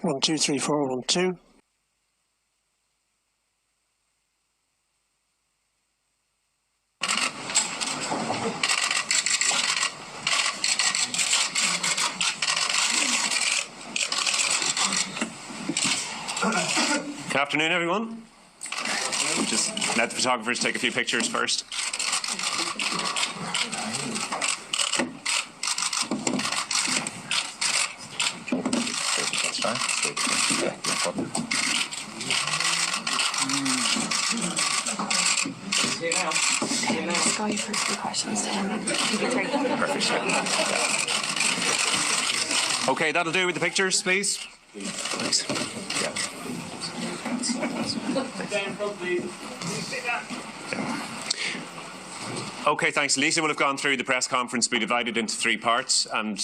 1, 2, 3, 4, 1, 2. Good afternoon, everyone. We'll just let the photographers take a few pictures first. Let's go for a few questions to him. Perfect. Okay, that'll do with the pictures, please. Thanks. Yeah. Okay, thanks. Lisa will have gone through the press conference. We divided into 3 parts, and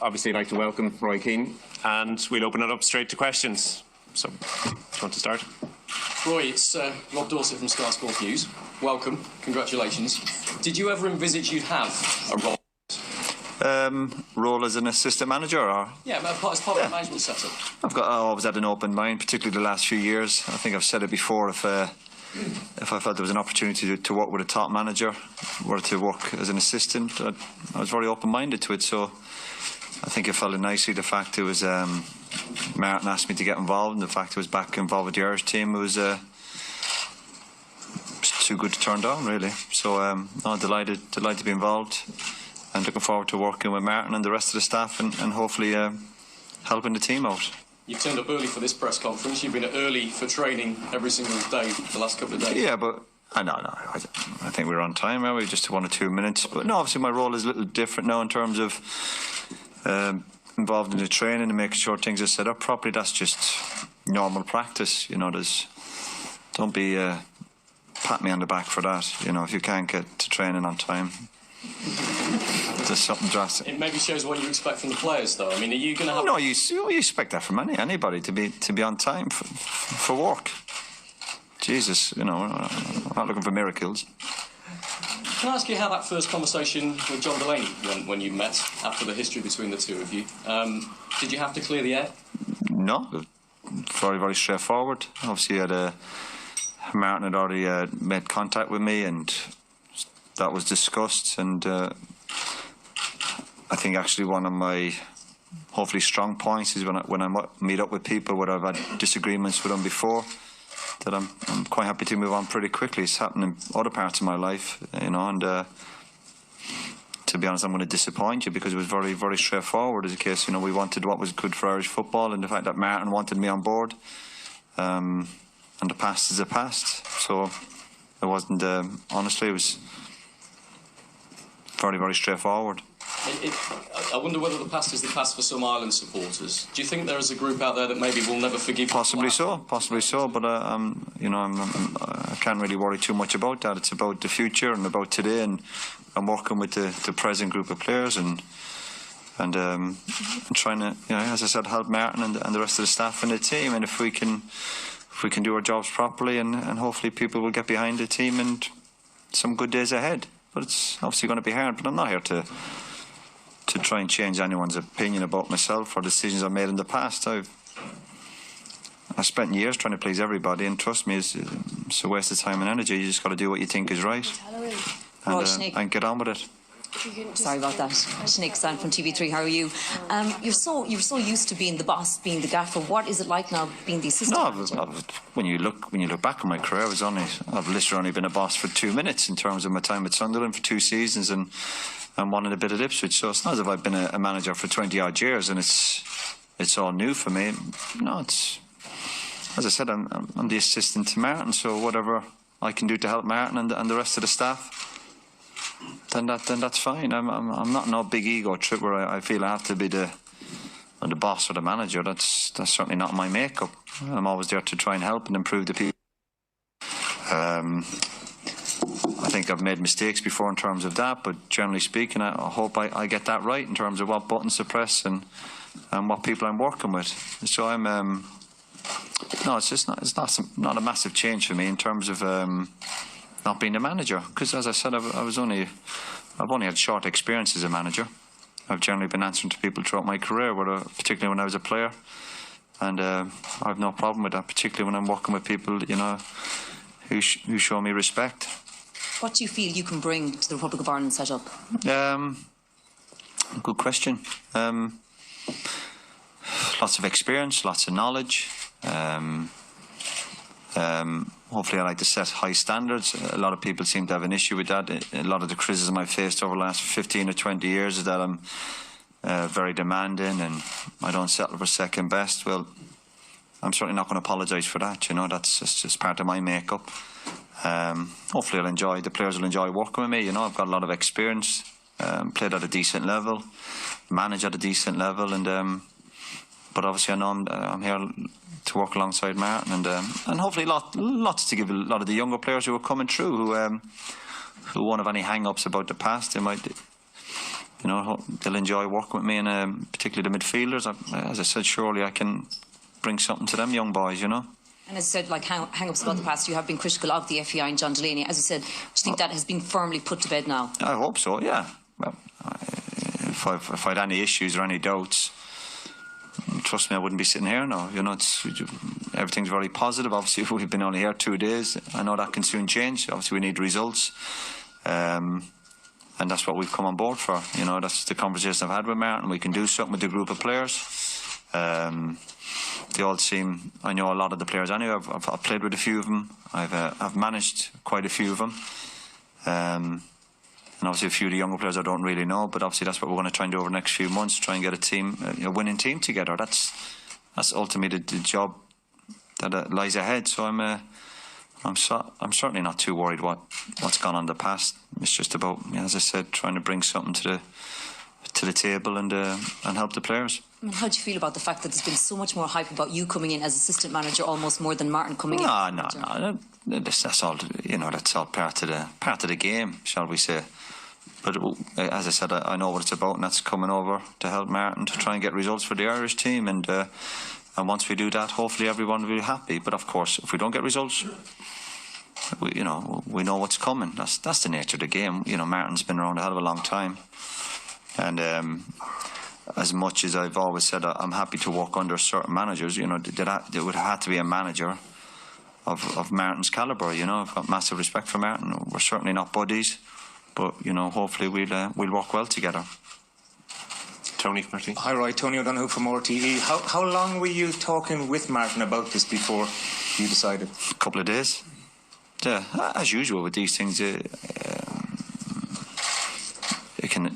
obviously I'd like to welcome Roy Keane, and we'll open it up straight to questions. So, do you want to start? Roy, it's Rob Dorset from Sky Sports News. Welcome. Congratulations. Did you ever envisage you'd have a role? Role as an assistant manager, or? Yeah, as part of the management setup. I've always had an open mind, particularly the last few years. I think I've said it before. If I felt there was an opportunity to work with a top manager or to work as an assistant, I was very open-minded to it. So I think it fell in nicely. The fact it was Martin asked me to get involved, and the fact it was back involved with the Irish team, it was too good to turn down, really. So I'm delighted to be involved, and looking forward to working with Martin and the rest of the staff, and hopefully helping the team out. You've turned up early for this press conference. You've been early for training every single day the last couple of days. Yeah, but I think we're on time, are we? Just 1 or 2 minutes. But no, obviously my role is a little different now in terms of involved in the training and making sure things are set up properly. That's just normal practice, you know. Don't be pat me on the back for that. You know, if you can't get to training on time, there's something drastic. It maybe shows what you expect from the players, though. I mean, are you going to have? No, you expect that from anybody to be on time for work. Jesus, you know, I'm not looking for miracles. Can I ask you how that first conversation with John Delaney went when you met after the history between the two of you? Did you have to clear the air? No, very, very straightforward. Obviously, Martin had already made contact with me, and that was discussed. And I think actually one of my hopefully strong points is when I meet up with people where I've had disagreements with them before, that I'm quite happy to move on pretty quickly. It's happened in other parts of my life, you know, and to be honest, I'm going to disappoint you because it was very, very straightforward. As a case, you know, we wanted what was good for Irish football, and the fact that Martin wanted me on board, and the past is the past. So it wasn't, honestly, it was very, very straightforward. I wonder whether the past is the past for some Ireland supporters. Do you think there is a group out there that maybe will never forgive you? Possibly so. But you know, I can't really worry too much about that. It's about the future and about today, and I'm working with the present group of players and trying to, you know, as I said, help Martin and the rest of the staff and the team. And if we can do our jobs properly, and hopefully people will get behind the team and some good days ahead. But it's obviously going to be hard. But I'm not here to try and change anyone's opinion about myself or decisions I've made in the past. I've spent years trying to please everybody, and trust me, it's a waste of time and energy. You just got to do what you think is right, and get on with it. Sorry about that. Sinead Stan from TV3. How are you? You're so used to being the boss, being the gaffer. What is it like now being the assistant manager? When you look back on my career, I've literally only been a boss for 2 minutes in terms of my time at Sunderland for 2 seasons and one and a bit at Ipswich. So it's not as if I've been a manager for 20 odd years and it's all new for me. No, it's, as I said, I'm the assistant to Martin. So whatever I can do to help Martin and the rest of the staff, then that's fine. I'm not no big ego trip where I feel I have to be the boss or the manager. That's certainly not my makeup. I'm always there to try and help and improve the people. I think I've made mistakes before in terms of that, but generally speaking, I hope I get that right in terms of what buttons to press and what people I'm working with. So I'm no, it's not a massive change for me in terms of not being a manager, because as I said, I've only had short experience as a manager. I've generally been answering to people throughout my career, particularly when I was a player. and I have no problem with that, particularly when I'm working with people, you know, who show me respect. What do you feel you can bring to the Republic of Ireland setup? Good question. Lots of experience, lots of knowledge. Hopefully I like to set high standards. A lot of people seem to have an issue with that. A lot of the criticism I've faced over the last 15 or 20 years is that I'm very demanding and I don't settle for second best. Well, I'm certainly not going to apologise for that. You know, that's just part of my makeup. Hopefully the players will enjoy working with me. You know, I've got a lot of experience, played at a decent level, managed at a decent level, and but obviously I know I'm here to work alongside Martin, and hopefully lots to give a lot of the younger players who are coming through who won't have any hang-ups about the past. They might, you know, they'll enjoy working with me, and particularly the midfielders. As I said, surely I can bring something to them young boys, you know. And as I said, like hang-ups about the past, you have been critical of the FAI and John Delaney. As I said, do you think that has been firmly put to bed now? I hope so, yeah. Well, if I had any issues or any doubts, trust me, I wouldn't be sitting here now. You know, everything's very positive. Obviously, we've been only here 2 days. I know that can soon change. Obviously, we need results. And that's what we've come on board for. You know, that's the conversation I've had with Martin. We can do something with the group of players. They all seem, I know a lot of the players anyway. I've played with a few of them. I've managed quite a few of them. And obviously a few of the younger players I don't really know, but obviously that's what we're going to try and do over the next few months, try and get a team, a winning team together. That's ultimately the job that lies ahead. So I'm certainly not too worried what's gone on in the past. It's just about, as I said, trying to bring something to the table and help the players. I mean, how do you feel about the fact that there's been so much more hype about you coming in as assistant manager, almost more than Martin coming in? No. That's all. You know, that's all part of the game, shall we say? But as I said, I know what it's about, and that's coming over to help Martin to try and get results for the Irish team. And once we do that, hopefully everyone will be happy. But of course, if we don't get results, we know what's coming. That's the nature of the game. You know, Martin's been around a hell of a long time, and as much as I've always said I'm happy to work under certain managers, you know, there would have to be a manager of Martin's calibre. You know, I've got massive respect for Martin. We're certainly not buddies, but you know, hopefully we'll work well together. Tony Martin. Hi, Roy. Tony O'Donoghue from RTE. How long were you talking with Martin about this before you decided? A couple of days. Yeah, as usual with these things.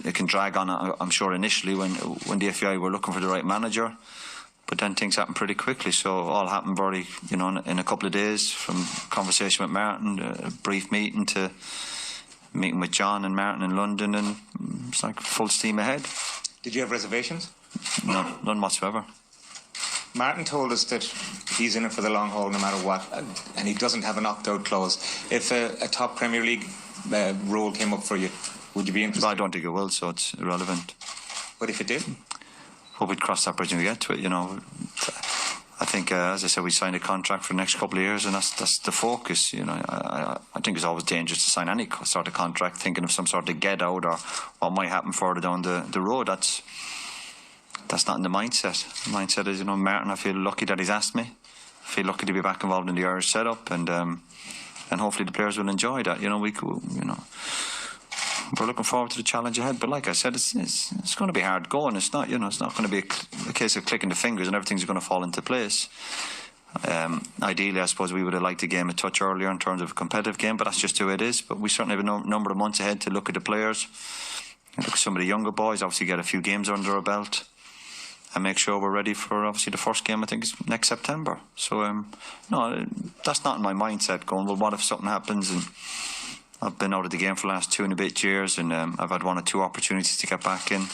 It can drag on, I'm sure, initially when the FAI were looking for the right manager, but then things happen pretty quickly. So all happened very, you know, in a couple of days, from conversation with Martin, a brief meeting, to meeting with John and Martin in London, and it's like full steam ahead. Did you have reservations? No, none whatsoever. Martin told us that he's in it for the long haul no matter what, and he doesn't have an opt-out clause. If a top Premier League role came up for you, would you be interested? Well, I don't think it will, so it's irrelevant. But if it did? Well, we'd cross that bridge when we get to it, you know. I think, as I said, we signed a contract for the next couple of years, and that's the focus. You know, I think it's always dangerous to sign any sort of contract thinking of some sort of get out or what might happen further down the road. That's not in the mindset. The mindset is, you know, Martin, I feel lucky that he's asked me. I feel lucky to be back involved in the Irish setup, and hopefully the players will enjoy that. You know, we're looking forward to the challenge ahead. But like I said, it's going to be hard going. It's not, you know, it's not going to be a case of clicking the fingers and everything's going to fall into place. Ideally, I suppose we would have liked the game a touch earlier in terms of a competitive game, but that's just who it is. But we certainly have a number of months ahead to look at the players, and look at some of the younger boys, obviously get a few games under our belt, and make sure we're ready for, obviously, the first game, I think, is next September. So, no, that's not in my mindset going, well, what if something happens? And I've been out of the game for the last 2 and a bit years, and I've had 1 or 2 opportunities to get back in.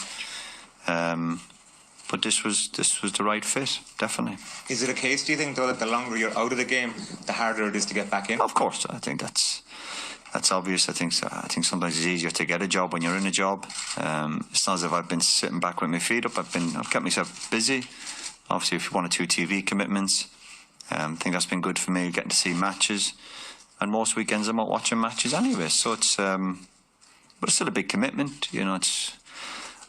But this was the right fit, definitely. Is it a case, do you think, though, that the longer you're out of the game, the harder it is to get back in? Of course, I think that's obvious. I think sometimes it's easier to get a job when you're in a job. It's not as if I've been sitting back with my feet up. I've kept myself busy. Obviously, 1 or 2 TV commitments. I think that's been good for me, getting to see matches. And most weekends I'm out watching matches anyway. So it's, but it's still a big commitment. You know,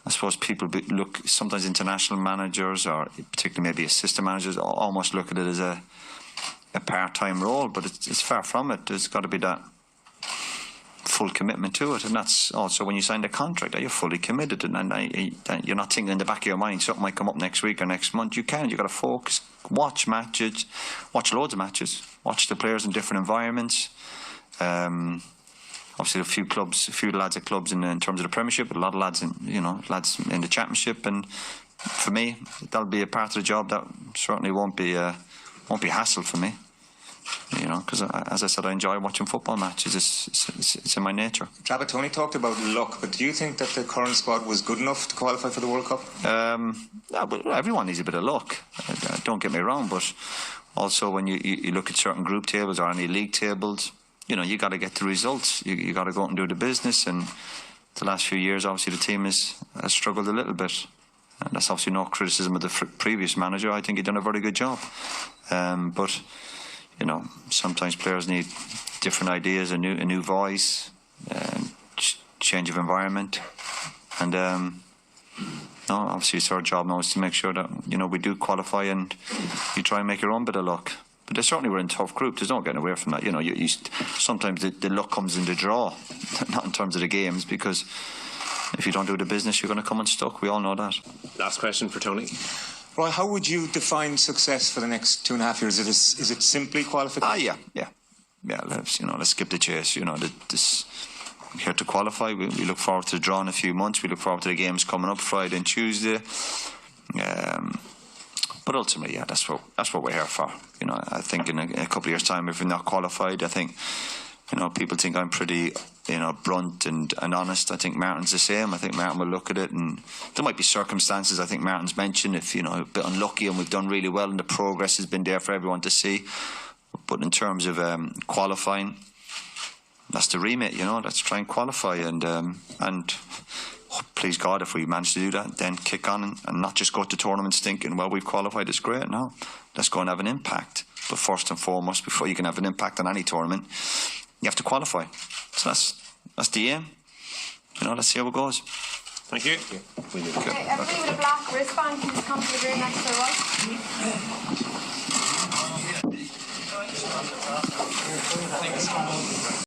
I suppose people look, sometimes international managers or particularly maybe assistant managers almost look at it as a part-time role, but it's far from it. There's got to be that full commitment to it, and that's also when you sign the contract, are you fully committed, and you're not thinking in the back of your mind something might come up next week or next month. You've got to focus, watch matches, watch loads of matches, watch the players in different environments. Obviously, a few lads at clubs in terms of the Premiership, but a lot of lads in the Championship, and for me, that'll be a part of the job that certainly won't be hassle for me. Because as I said, I enjoy watching football matches. It's in my nature. Tony talked about luck, but do you think that the current squad was good enough to qualify for the World Cup? But everyone needs a bit of luck. Don't get me wrong, but also when you look at certain group tables or any league tables, you got to get the results. You got to go out and do the business. And the last few years, obviously, the team has struggled a little bit. And that's obviously no criticism of the previous manager. I think he'd done a very good job. But sometimes players need different ideas, a new voice, change of environment, and obviously it's our job now is to make sure that we do qualify, and you try and make your own bit of luck. But they certainly were in a tough group. There's no getting away from that. You sometimes the luck comes in the draw, not in terms of the games, because if you don't do the business, you're going to come unstuck. We all know that. Last question for Tony. Roy, how would you define success for the next 2.5 years? Is it simply qualification? Yeah. Let's skip the chase. Here to qualify. We look forward to the draw in a few months. We look forward to the games coming up Friday and Tuesday. But ultimately, that's what we're here for. I think in a couple of years' time, if we're not qualified, I think people think I'm pretty blunt and honest. I think Martin's the same. I think Martin will look at it, and there might be circumstances. I think Martin's mentioned if a bit unlucky and we've done really well and the progress has been there for everyone to see. But in terms of qualifying, that's the remit. Let's try and qualify, and please God, if we manage to do that, then kick on and not just go to tournaments thinking, well, we've qualified, it's great. No, let's go and have an impact. But first and foremost, before you can have an impact on any tournament, you have to qualify. So that's the aim. Let's see how it goes. Thank you. Okay, everybody with a black wristband, please come to the room next to the right.